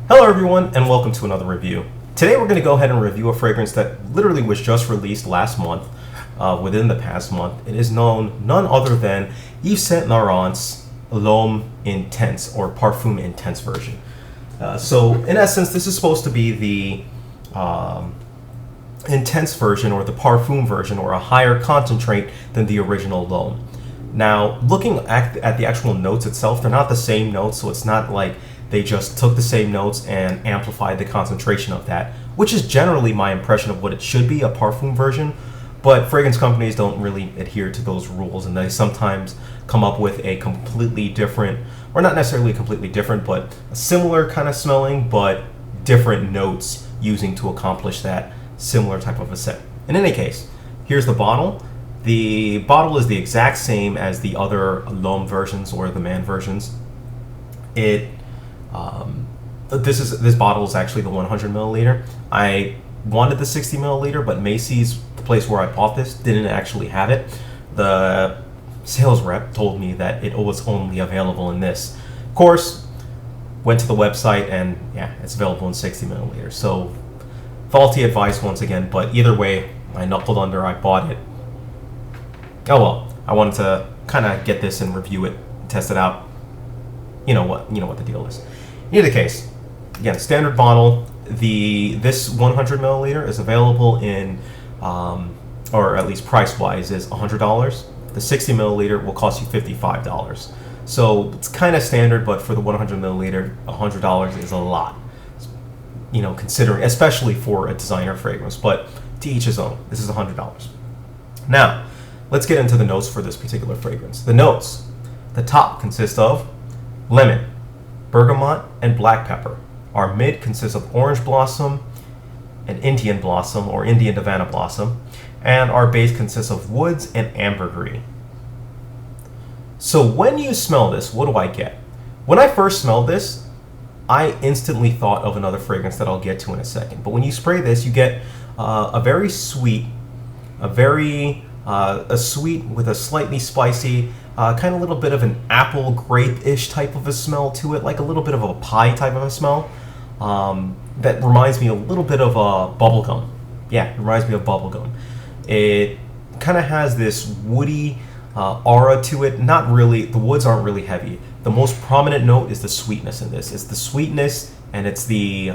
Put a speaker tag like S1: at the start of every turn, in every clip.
S1: Hello everyone and welcome to another review. Today we're going to go ahead and review a fragrance that literally was just released last month, within the past month. It is none other than Yves Saint Laurent's L'Homme Intense or Parfum Intense version. So in essence, this is supposed to be the intense version or the Parfum version, or a higher concentrate than the original L'Homme. Now, looking at the actual notes itself, they're not the same notes, so it's not like they just took the same notes and amplified the concentration of that, which is generally my impression of what it should be, a Parfum version. But fragrance companies don't really adhere to those rules, and they sometimes come up with a completely different, or not necessarily completely different, but a similar kind of smelling, but different notes using to accomplish that similar type of a scent. In any case, here's the bottle. The bottle is the exact same as the other L'Homme versions or the man versions. This bottle is actually the 100 milliliter. I wanted the 60 milliliter, but Macy's, the place where I bought this, didn't actually have it. The sales rep told me that it was only available in this. Of course, went to the website and yeah, it's available in 60 milliliters. So faulty advice once again, but either way, I knuckled under, I bought it. Oh well, I wanted to kind of get this and review it, test it out. You know what the deal is. In either case, again, standard bottle. This 100 milliliter is available in, or at least price-wise, is $100. The 60 milliliter will cost you $55. So it's kind of standard, but for the 100 milliliter, $100 is a lot. Considering, especially for a designer fragrance. But to each his own. This is $100. Now, let's get into the notes for this particular fragrance. The notes. The top consists of lemon, bergamot, and black pepper. Our mid consists of orange blossom and Indian blossom or Indian Havana blossom. And our base consists of woods and ambergris. So when you smell this, what do I get? When I first smelled this, I instantly thought of another fragrance that I'll get to in a second. But when you spray this, you get a very sweet, a sweet with a slightly spicy, kind of little bit of an apple grape-ish type of a smell to it, like a little bit of a pie type of a smell. That reminds me a little bit of bubblegum. Yeah, it reminds me of bubblegum. It kind of has this woody aura to it. Not really, the woods aren't really heavy. The most prominent note is the sweetness in this. It's the sweetness, and it's the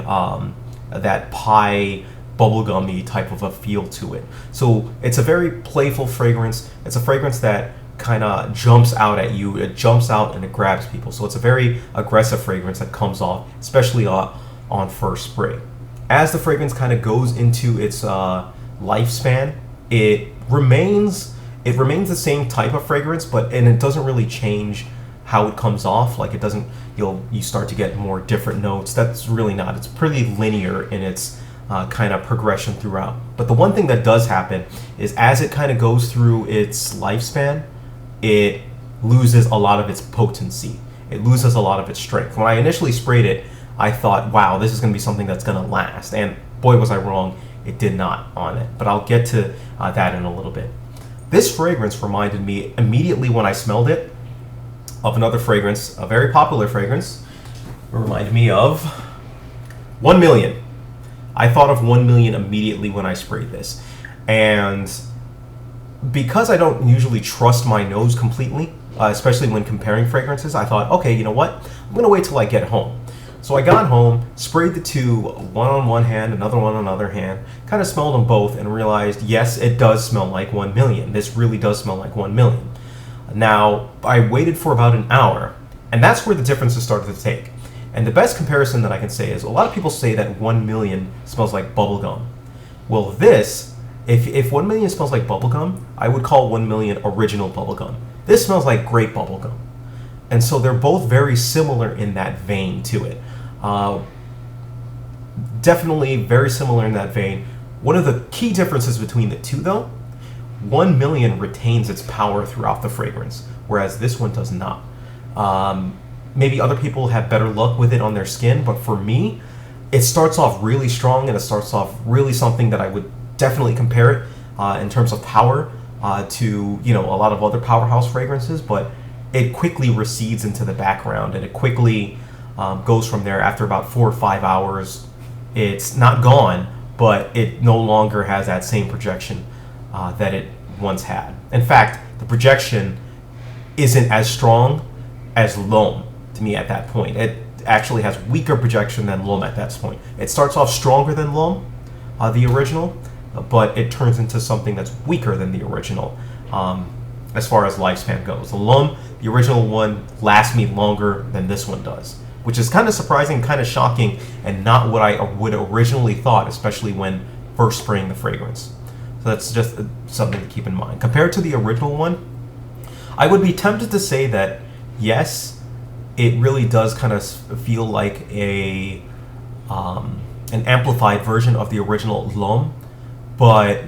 S1: that pie bubblegummy type of a feel to it. So it's a very playful fragrance. It's a fragrance that kind of jumps out at you. It jumps out and it grabs people. So it's a very aggressive fragrance that comes off, especially on first spray. As the fragrance kind of goes into its lifespan, it remains the same type of fragrance, and it doesn't really change how it comes off. Like it doesn't, you start to get more different notes. That's really not. It's pretty linear in its kind of progression throughout. But the one thing that does happen is as it kind of goes through its lifespan, it loses a lot of its potency. It loses a lot of its strength. When I initially sprayed it, I thought, wow, this is going to be something that's going to last. And boy, was I wrong. It did not on it. But I'll get to that in a little bit. This fragrance reminded me immediately when I smelled it of another fragrance, a very popular fragrance. It reminded me of 1 Million. I thought of 1 Million immediately when I sprayed this. And because I don't usually trust my nose completely, especially when comparing fragrances, I thought, okay, you know what? I'm going to wait till I get home. So I got home, sprayed the two, one on one hand, another one on the other hand, kind of smelled them both and realized, yes, it does smell like 1 Million. This really does smell like 1 Million. Now, I waited for about an hour, and that's where the differences started to take. And the best comparison that I can say is, a lot of people say that 1 Million smells like bubblegum. Well, this, if 1 Million smells like bubblegum, I would call 1 Million original bubblegum. This smells like grape bubblegum. And so they're both very similar in that vein to it. Definitely very similar in that vein. One of the key differences between the two, though, 1 Million retains its power throughout the fragrance, whereas this one does not. Maybe other people have better luck with it on their skin, but for me, it starts off really strong, and it starts off really something that I would definitely compare it in terms of power to a lot of other powerhouse fragrances, but it quickly recedes into the background, and it quickly goes from there. After about 4 or 5 hours, it's not gone, but it no longer has that same projection that it once had. In fact, the projection isn't as strong as L'Homme to me at that point. It actually has weaker projection than L'Homme at that point. It starts off stronger than L'Homme, the original, but it turns into something that's weaker than the original as far as lifespan goes. The L'Homme, the original one, lasts me longer than this one does, which is kind of surprising, kind of shocking, and not what I would originally thought, especially when first spraying the fragrance. So that's just something to keep in mind. Compared to the original one, I would be tempted to say that, yes, it really does kind of feel like an amplified version of the original L'Homme, but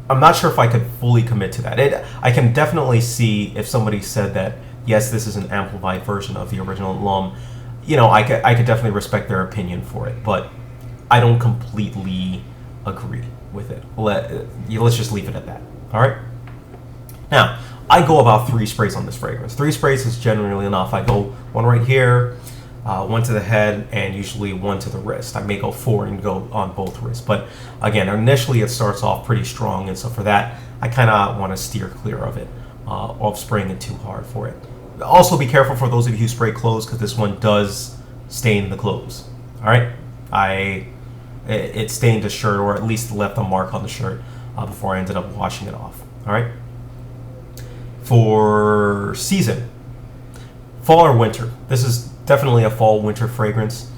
S1: I'm not sure if I could fully commit to that. I can definitely see if somebody said that, yes, this is an amplified version of the original L'Homme. You know, I could definitely respect their opinion for it, but I don't completely agree with it. Let's just leave it at that. All right. Now, I go about 3 sprays on this fragrance. 3 sprays is generally enough. I go 1 right here, 1 to the head, and usually 1 to the wrist. I may go 4 and go on both wrists. But again, initially it starts off pretty strong, and so for that, I kind of want to steer clear of it, of spraying it too hard for it. Also, be careful for those of you who spray clothes, because this one does stain the clothes. All right, it stained the shirt, or at least left a mark on the shirt before I ended up washing it off. All right. For season, fall or winter, this is definitely a fall-winter fragrance.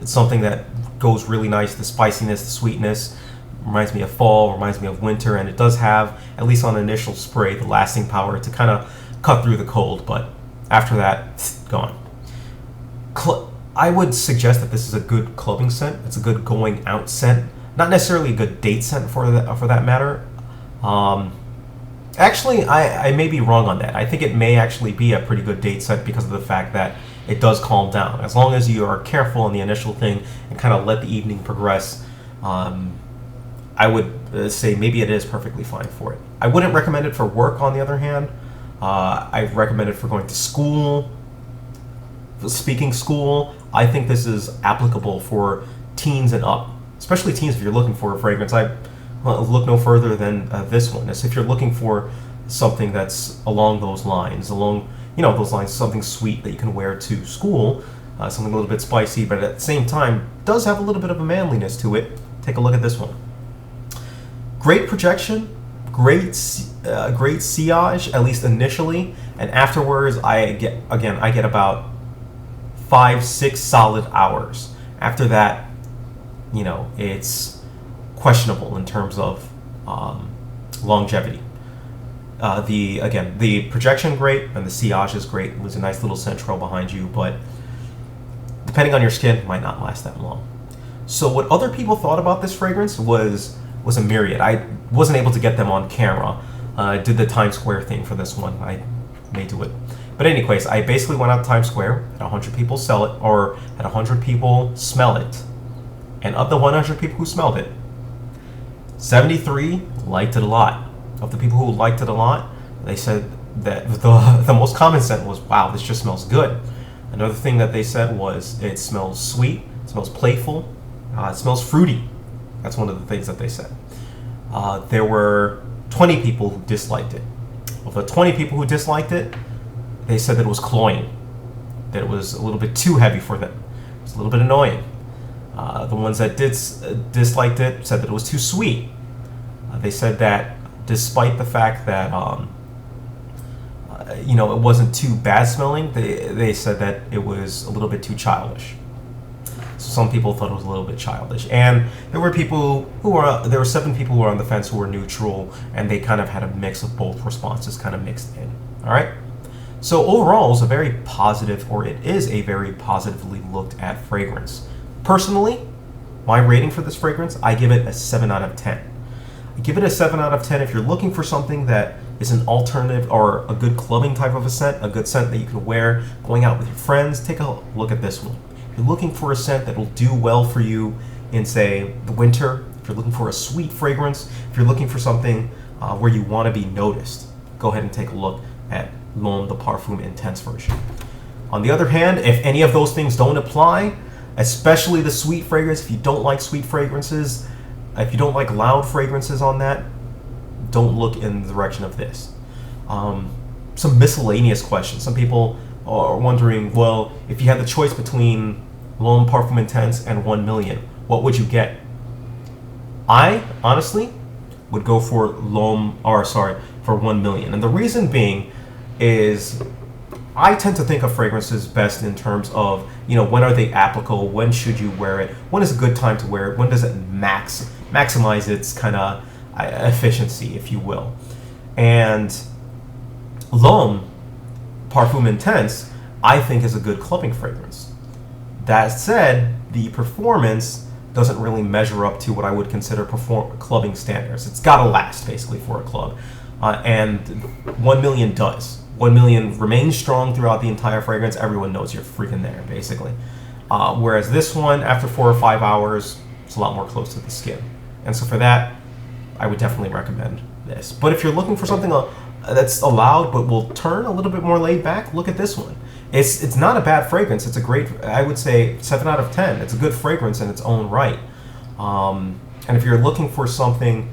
S1: It's something that goes really nice. The spiciness, the sweetness reminds me of fall, reminds me of winter, and it does have, at least on initial spray, the lasting power to kind of cut through the cold, but after that, gone. I would suggest that this is a good clubbing scent. It's a good going out scent. Not necessarily a good date scent for that matter. Actually, I may be wrong on that. I think it may actually be a pretty good date scent because of the fact that it does calm down. As long as you are careful in the initial thing and kind of let the evening progress, I would say maybe it is perfectly fine for it. I wouldn't recommend it for work, on the other hand. I recommend it for going to school. Speaking school, I think this is applicable for teens and up, especially teens if you're looking for a fragrance. I look no further than this one. As if you're looking for something that's along those lines, something sweet that you can wear to school, something a little bit spicy, but at the same time does have a little bit of a manliness to it. Take a look at this one. Great projection, great sillage, at least initially, and afterwards I get about 5-6 solid hours. After that, it's questionable in terms of longevity. The projection great, and the sillage is great. It was a nice little scent trail behind you, but depending on your skin, it might not last that long. So what other people thought about this fragrance was a myriad. I wasn't able to get them on camera. I did the Times Square thing for this one. I may do it. But anyways, I basically went out to Times Square, had 100 people sell it, or had 100 people smell it. And of the 100 people who smelled it, 73 liked it a lot. Of the people who liked it a lot, they said that the most common scent was, wow, this just smells good. Another thing that they said was it smells sweet, it smells playful, it smells fruity. That's one of the things that they said. There were 20 people who disliked it. Of the 20 people who disliked it, they said that it was cloying, that it was a little bit too heavy for them. It was a little bit annoying. The ones that disliked it said that it was too sweet. They said that despite the fact that it wasn't too bad smelling, they said that it was a little bit too childish. So some people thought it was a little bit childish, and there were 7 people who were on the fence who were neutral, and they kind of had a mix of both responses kind of mixed in. All right. So overall, it is a very positively looked at fragrance. Personally, my rating for this fragrance, I give it a 7 out of 10. I give it a 7 out of 10 if you're looking for something that is an alternative or a good clubbing type of a scent, a good scent that you can wear going out with your friends. Take a look at this one. If you're looking for a scent that will do well for you in, say, the winter, if you're looking for a sweet fragrance, if you're looking for something where you want to be noticed, go ahead and take a look at L'Homme the Parfum Intense version. On the other hand, if any of those things don't apply, especially the sweet fragrance, if you don't like sweet fragrances, if you don't like loud fragrances on that, don't look in the direction of this. Some miscellaneous questions. Some people are wondering, well, if you had the choice between L'Homme Parfum Intense and 1 million, what would you get? I honestly would go for for 1 million. And the reason being is I tend to think of fragrances best in terms of, when are they applicable? When should you wear it? When is a good time to wear it? When does it maximize its kind of efficiency, if you will? And L'Homme Parfum Intense, I think, is a good clubbing fragrance. That said, the performance doesn't really measure up to what I would consider clubbing standards. It's got to last, basically, for a club. And 1 million does. 1 million remains strong throughout the entire fragrance. Everyone knows you're freaking there, basically. Whereas this one, after 4 or 5 hours, it's a lot more close to the skin. And so for that, I would definitely recommend this. But if you're looking for something that's loud but will turn a little bit more laid back, look at this one. It's not a bad fragrance. It's a great, I would say, 7 out of 10. It's a good fragrance in its own right. And if you're looking for something,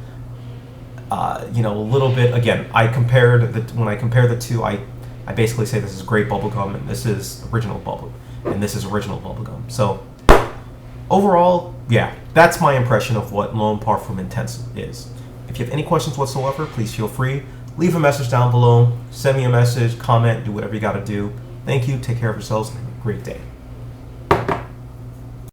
S1: a little bit, again, when I compare the two, I basically say this is great bubblegum and this is original bubblegum. So overall, yeah, that's my impression of what L'Homme Parfum Intense is. If you have any questions whatsoever, please feel free. Leave a message down below. Send me a message, comment, do whatever you got to do. Thank you. Take care of yourselves and have a great day.